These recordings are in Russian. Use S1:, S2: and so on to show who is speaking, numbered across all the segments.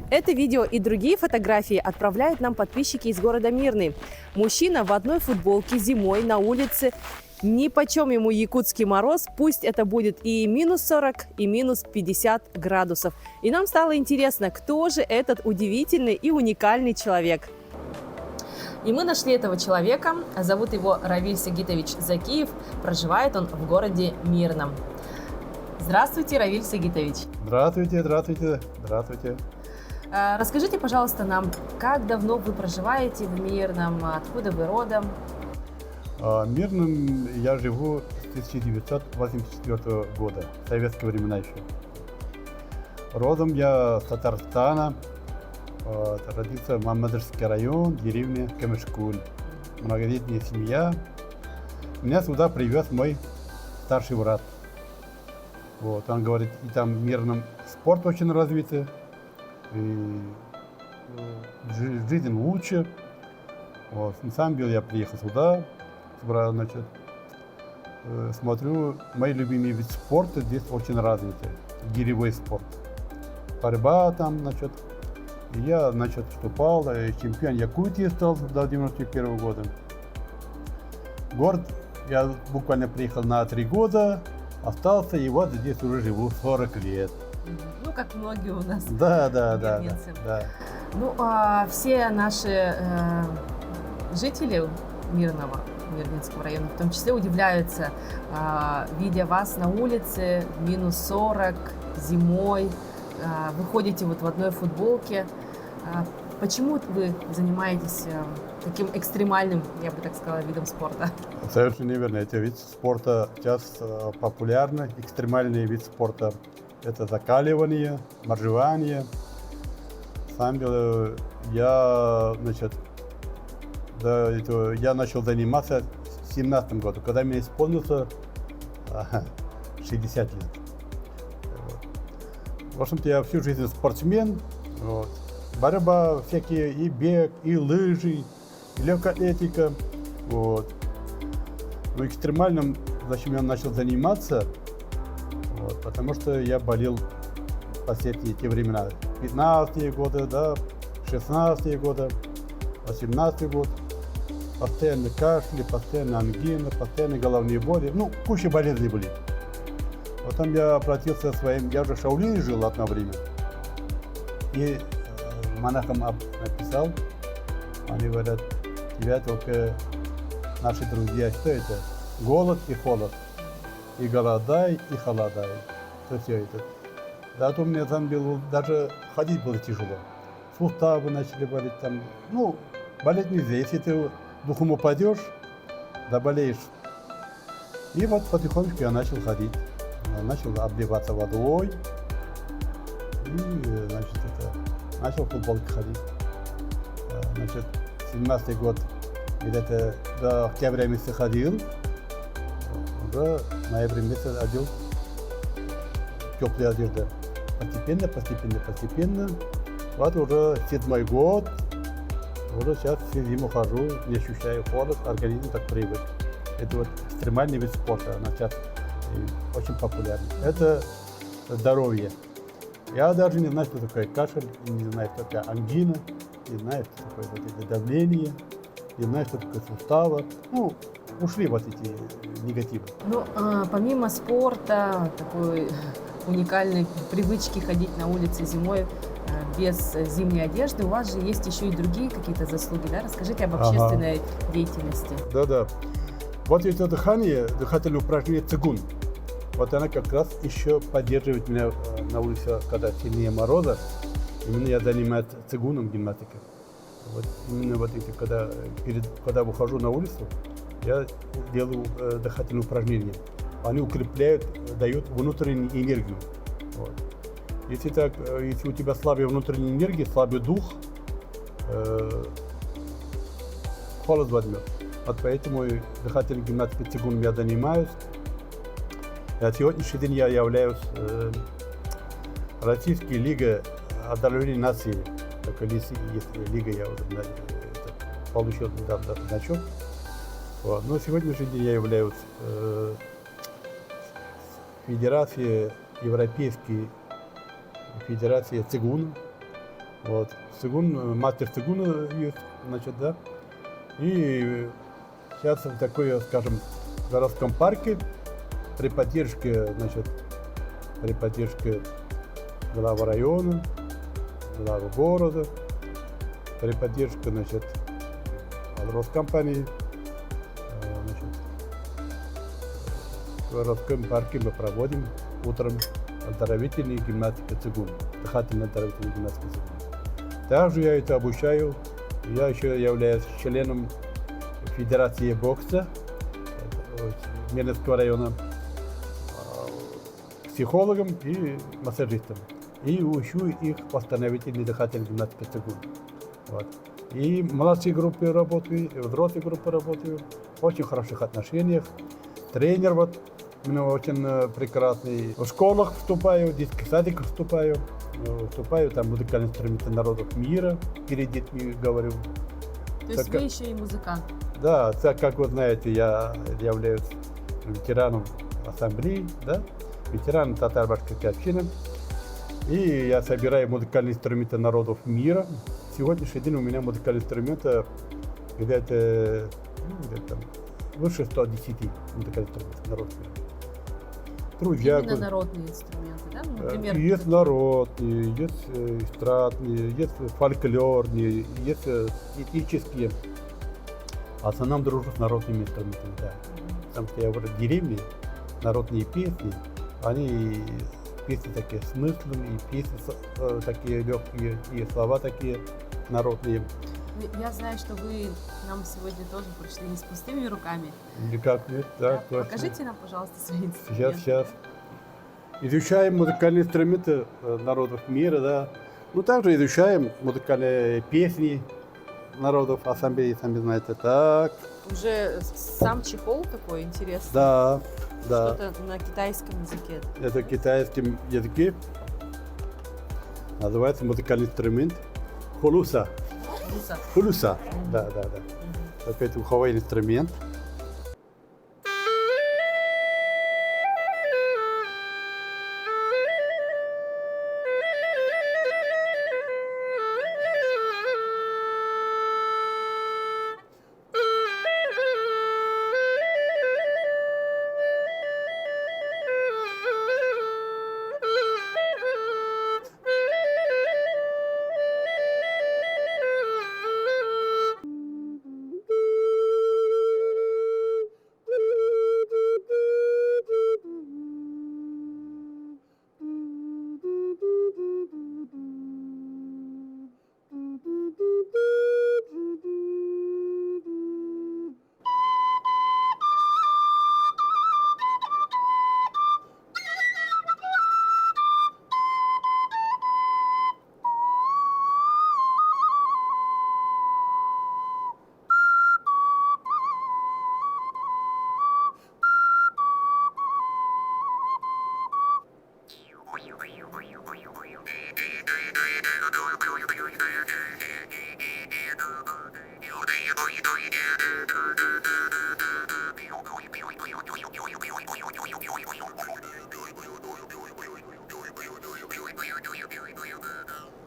S1: Это видео и другие фотографии отправляют нам подписчики из города Мирный. Мужчина в одной футболке зимой на улице. Нипочем ему якутский мороз, пусть это будет и минус 40, и минус 50 градусов. И нам стало интересно, кто же этот удивительный и уникальный человек. И мы нашли этого человека. Зовут его Равиль Сагитович Закиев. Проживает он в городе Мирном. Здравствуйте, Равиль Сагитович.
S2: Здравствуйте, здравствуйте, здравствуйте.
S1: Расскажите, пожалуйста, нам, как давно вы проживаете в Мирном, откуда вы родом?
S2: В Мирном я живу с 1984 года, в советские времена еще. Родом я с Татарстана, родился Мамадышский район, деревня Камышкуль. Многодетная семья. Меня сюда привез мой старший брат. Вот, он говорит, и там в Мирном спорт очень развитый, и жизнь лучше. Вот, на самом деле я приехал сюда, значит, смотрю, мои любимые виды спорта здесь очень развиты. Гиревой спорт. Борьба там, значит, и я, значит, вступал, чемпион Якутии стал до 91 года. Город, я буквально приехал на 3 года, остался, и вот здесь уже живу 40 лет.
S1: Ну, как многие у нас.
S2: Да.
S1: Ну, все наши жители Мирного, Мирнинского района, в том числе удивляются, видя вас на улице, минус 40, зимой, вы ходите вот в одной футболке. Почему вы занимаетесь таким экстремальным, я бы так сказала, видом спорта?
S2: Совершенно верно. Это вид спорта сейчас популярный, экстремальный вид спорта. Это закаливание, моржевание. Сам я, значит, я начал заниматься в 17 году, когда мне исполнилось 60 лет. В общем-то, я всю жизнь спортсмен. Вот. Борьба всякие, и бег, и лыжи, и легкая атлетика. Вот. Но экстремальным, зачем я начал заниматься? Вот, потому что я болел последние те времена. 15-е годы, да, 16-е годы, 18-й год. Постоянно кашель, постоянно ангина, постоянно головные боли. Ну, куча болезней были. Потом я обратился к своим, я уже в Шаолине жил одно время. И монахам написал, они говорят, тебя только наши друзья, что это? Голод и холод. И голодай, и холодай. То все это. Зато мне там было, даже ходить было тяжело. Суставы начали болеть там. Ну, болеть нельзя. Если ты духом упадешь, заболеешь. И вот потихонечку я начал ходить. Начал обливаться водой. И, значит, начал в футболке ходить. Значит, 17-й год, где-то до октября месяца ходил. Уже в ноябре месяце одел теплые одежды. Постепенно. Вот уже 7-й год. Уже сейчас всю зиму хожу, не ощущаю холод, организм так привык. Это вот экстремальный вид спорта, она сейчас очень популярна. Это здоровье. Я даже не знаю, что такое кашель, не знаю, что такое ангина, не знаю, что такое вот это давление, не знаю, что такое суставы. Ну, ушли вот эти негативы.
S1: Ну, помимо спорта, такой уникальной привычки ходить на улице зимой без зимней одежды, у вас же есть еще и другие какие-то заслуги, да? Расскажите об общественной деятельности.
S2: Да. Вот это дыхательное упражнение цигун. Вот она как раз еще поддерживает меня на улице, когда сильнее мороза. Именно я занимаюсь цигуном, гимнастикой. Вот именно вот эти, когда выхожу на улицу, я делаю дыхательные упражнения. Они укрепляют, дают внутреннюю энергию. Вот. Если у тебя слабая внутренняя энергия, слабый дух, холод возьмет. Вот поэтому дыхательной гимнастикой цигуном я занимаюсь. На сегодняшний день я являюсь Российской лигой одаренных наций. Такая есть лига, я получил недавно значок. Вот. Но сегодняшний день я являюсь Федерацией Европейской Федерации цигун. Вот. Цигун, мастер цигуна есть, значит, да. И сейчас в такой, скажем, в городском парке при поддержке, значит, при поддержке главы района, главы города, при поддержке, значит, Роскомпании, значит, в городском парке мы проводим утром оздоровительные гимнастики цигун, дыхательная оздоровительная гимнастика цигун. Также я это обучаю. Я еще являюсь членом Федерации бокса Мирнинского района, психологом и массажистом. И учу их восстановительной дыхательной гимнастике цигун. Вот. И в младшей группе работаю, и в взрослой группе работаю. В очень хороших отношениях. Тренер вот у меня очень прекрасный. В школах вступаю, в детский садик вступаю. Вступаю там музыкальные инструменты народов мира, перед детьми говорю.
S1: То есть вы еще и музыкант?
S2: Да, так как вы знаете, я являюсь ветераном ассамблеи, да, ветераном татаро-башкирской общины. И я собираю музыкальные инструменты народов мира. Сегодняшний день у меня музыкальные инструменты где-то выше 110 музыкальных инструментов народов мира.
S1: Именно народные инструменты, да? Ну, например,
S2: есть народные, есть эстрадные, есть фольклорные, есть этнические. В основном дружу с народными инструментами, да. Потому что я в деревне, народные песни, они песни такие смысленные, песни такие легкие, и слова такие народные.
S1: Я знаю, что вы к нам сегодня тоже пришли не с пустыми руками.
S2: Никак нет, да, точно.
S1: Покажите нам, пожалуйста, свои инструменты.
S2: Сейчас. Изучаем музыкальные инструменты народов мира, да. Ну, также изучаем музыкальные песни народов ассамблеи, сами знаете. Так.
S1: Уже сам чехол такой интересный.
S2: Да, да.
S1: Что-то на китайском языке.
S2: Это китайском языке. Называется музыкальный инструмент холуса. Холуса. Да. Это духовой инструмент.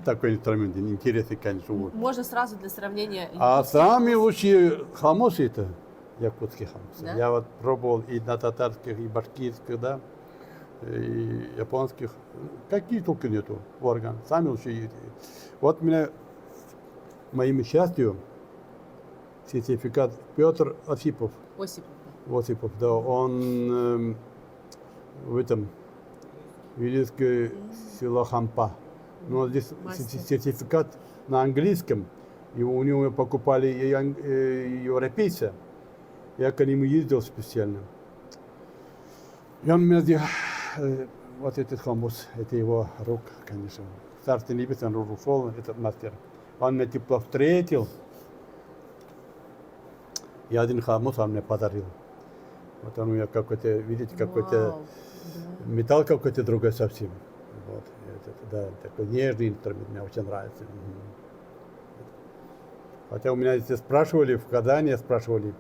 S2: Такой инструмент, интересный, конечно.
S1: Можно сразу для сравнения.
S2: А самый лучший хамос это якутский хамос.
S1: Да?
S2: Я вот пробовал и на татарских, и башкирских, да, и японских. Какие только нету орган. Самый лучший. Вот у меня, моим счастью, сертификат Петр Осипов. Осипов, да. Он в этом Вилийское село Хампа. Но здесь сертификат на английском, и у него покупали европейцы. Я к нему ездил специально. И он мне сделал, вот этот хамус, это его рук, конечно. Царство небесное, он ушел, этот мастер. Он меня тепло встретил. И один хамус он мне подарил. Вот он у меня какой-то, видите, какой-то металл какой-то другой совсем. Вот, да, такой нежный инструмент, мне очень нравится. Хотя у меня здесь спрашивали, в Казани спрашивали,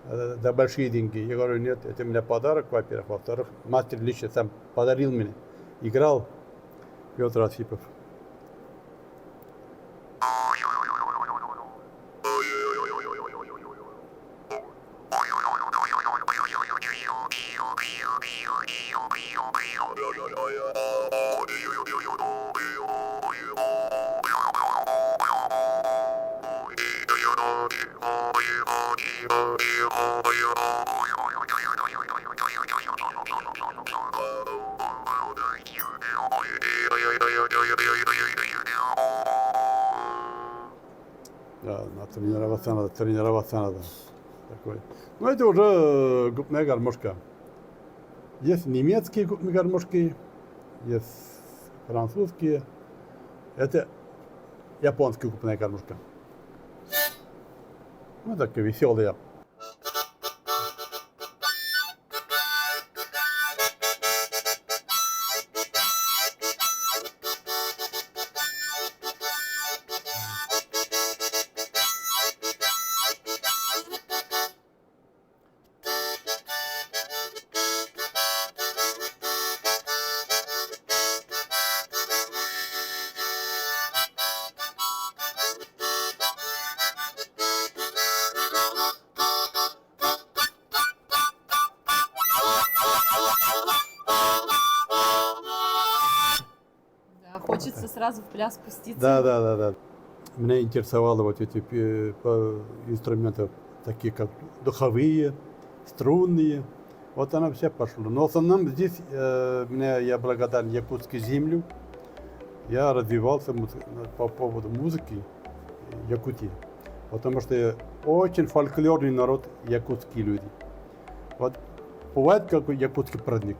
S2: за большие деньги. Я говорю, нет, это у меня подарок, во-первых. Во-вторых, мастер лично сам подарил мне. Играл Петр Осипов. Да, тренироваться надо. Такой. Ну, это уже губная гармошка. Есть немецкие губные гармошки, есть французские. Это японская губная гармошка. Ну, такая веселая.
S1: Да, хочется сразу в пляс спуститься.
S2: Да. Меня интересовало вот эти инструменты, такие как духовые, струнные. Вот она вся пошла. Но в основном здесь я благодарен якутской земле. Я развивался по поводу музыки Якутии. Потому что очень фольклорный народ якутские люди. Вот бывает какой якутский праздник.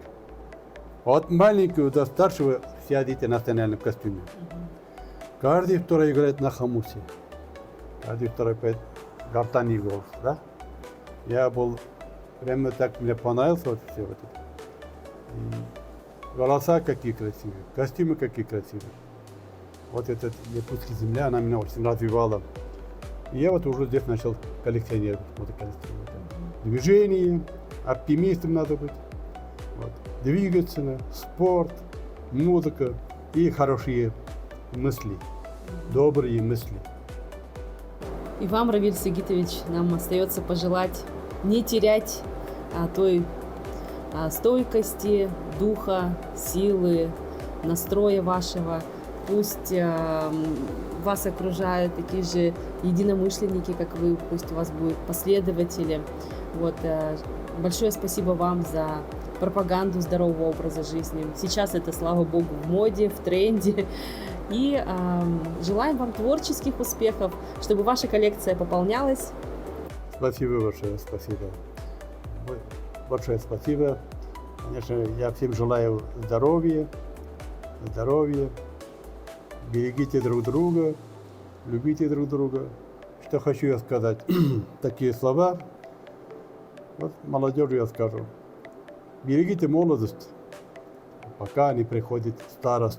S2: От маленького до старшего все одеты в национальном костюме. Каждый второй играет на хомусе. Каждый второй поет гортанный голос, да? Я был, прямо так мне понравился вот все вот это. И голоса какие красивые, костюмы какие красивые. Вот эта якутская земля, она меня очень развивала. И я вот уже здесь начал коллекционировать музыкальные инструменты. Движение, оптимистом надо быть. Вот. Двигаться, спорт, музыка и хорошие мысли, добрые мысли.
S1: И вам, Равиль Сагитович, нам остается пожелать не терять той стойкости, духа, силы, настроя вашего. Пусть вас окружают такие же единомышленники, как вы, пусть у вас будут последователи. Вот, большое спасибо вам за пропаганду здорового образа жизни. Сейчас это, слава богу, в моде, в тренде. И желаем вам творческих успехов, чтобы ваша коллекция пополнялась.
S2: Спасибо большое, спасибо. Большое спасибо. Конечно, я всем желаю здоровья. Берегите друг друга, любите друг друга. Что хочу я сказать? Такие слова. Вот молодежи я скажу. Берегите молодость, пока не приходит старость.